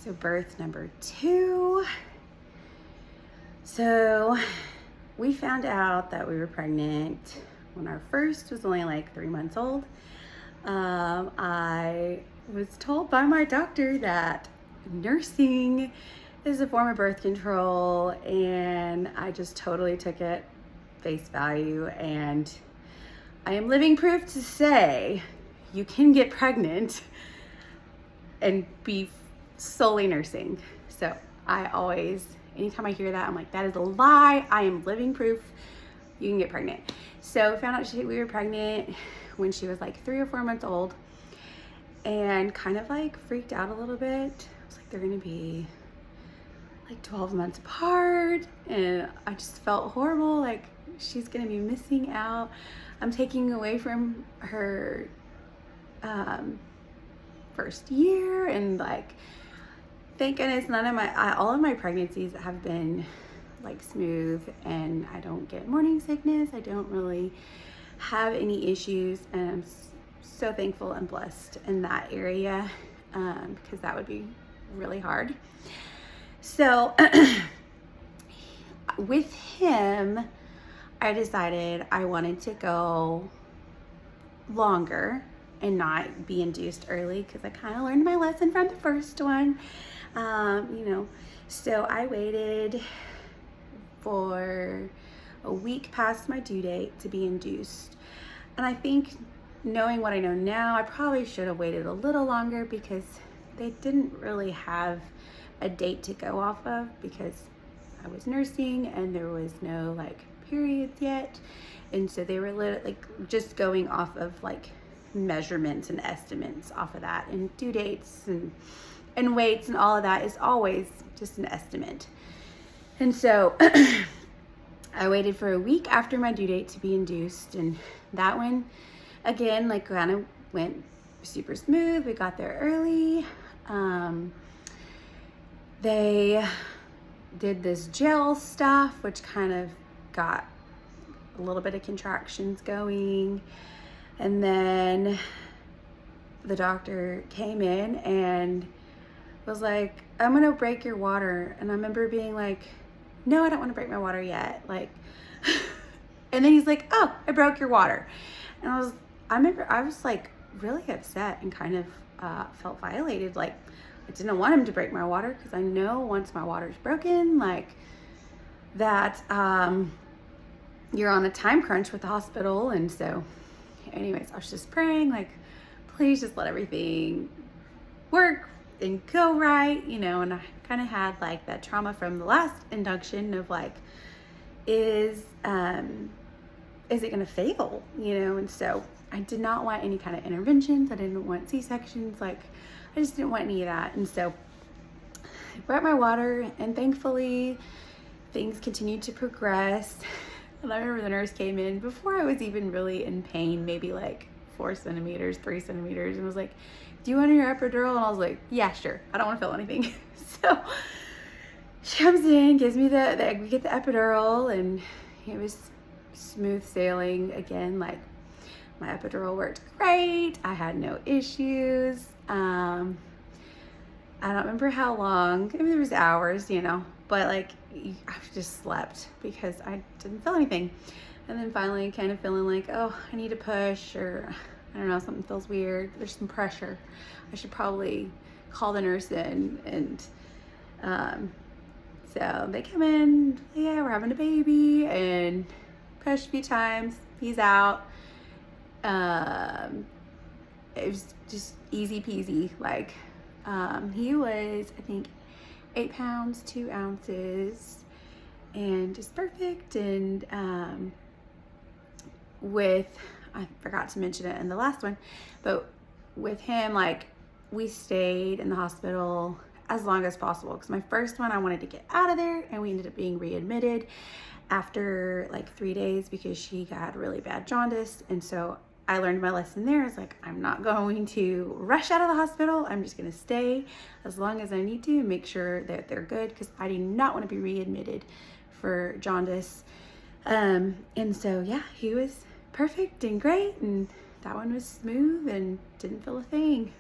So birth number 2. So we found out that we were pregnant when our first was only like 3 months old. I was told by my doctor that nursing is a form of birth control, and I just totally took it face value, and I am living proof to say you can get pregnant and be solely nursing. So anytime I hear that, I'm like, that is a lie. I am living proof you can get pregnant. So we found out we were pregnant when she was like 3 or 4 months old, and kind of like freaked out a little bit. I was like, they're gonna be like 12 months apart, and I just felt horrible, like she's gonna be missing out. I'm taking away from her first year, and like, thank goodness all of my pregnancies have been like smooth, and I don't get morning sickness. I don't really have any issues, and I'm so thankful and blessed in that area, because that would be really hard. So with him, I decided I wanted to go longer and not be induced early, because I kind of learned my lesson from the first one. So I waited for a week past my due date to be induced. And I think, knowing what I know now, I probably should have waited a little longer, because they didn't really have a date to go off of, because I was nursing and there was no like periods yet. And so they were just going off of like measurements and estimates off of that, and due dates and weights and all of that is always just an estimate. And so I waited for a week after my due date to be induced, and that one again like kind of went super smooth. We got there early. They did this gel stuff, which kind of got a little bit of contractions going, and then the doctor came in and was like, I'm gonna break your water. And I remember being like, no, I don't want to break my water yet, like and then he's like, oh, I broke your water. And I remember I was like really upset and kind of felt violated. Like, I didn't want him to break my water, because I know once my water's broken, like that you're on a time crunch with the hospital. And so anyways, I was just praying, like, please just let everything work and go right, and I kind of had like that trauma from the last induction of like, is it gonna fail, and so I did not want any kind of interventions. I didn't want C-sections, like I just didn't want any of that. And so I brought my water, and thankfully things continued to progress. And I remember the nurse came in before I was even really in pain, maybe like 4 centimeters, 3 centimeters, and was like, do you want your epidural? And I was like, yeah, sure. I don't want to feel anything. So she comes in, gives me we get the epidural, and it was smooth sailing again. Like, my epidural worked great. I had no issues. I don't remember how long. I mean, it was hours, but like I just slept because I didn't feel anything. And then finally kind of feeling like, oh, I need to push, or I don't know, something feels weird. There's some pressure. I should probably call the nurse in. And so they come in, yeah, we're having a baby, and push a few times. He's out. It was just easy peasy. Like, he was, I think, 8 pounds, 2 ounces, and just perfect. And I forgot to mention it in the last one, but with him, like, we stayed in the hospital as long as possible, because my first one, I wanted to get out of there, and we ended up being readmitted after like 3 days because she got really bad jaundice. And so I learned my lesson there. It's like, I'm not going to rush out of the hospital. I'm just going to stay as long as I need to and make sure that they're good, because I do not want to be readmitted for jaundice. And so, yeah, he was perfect and great, and that one was smooth and didn't feel a thing.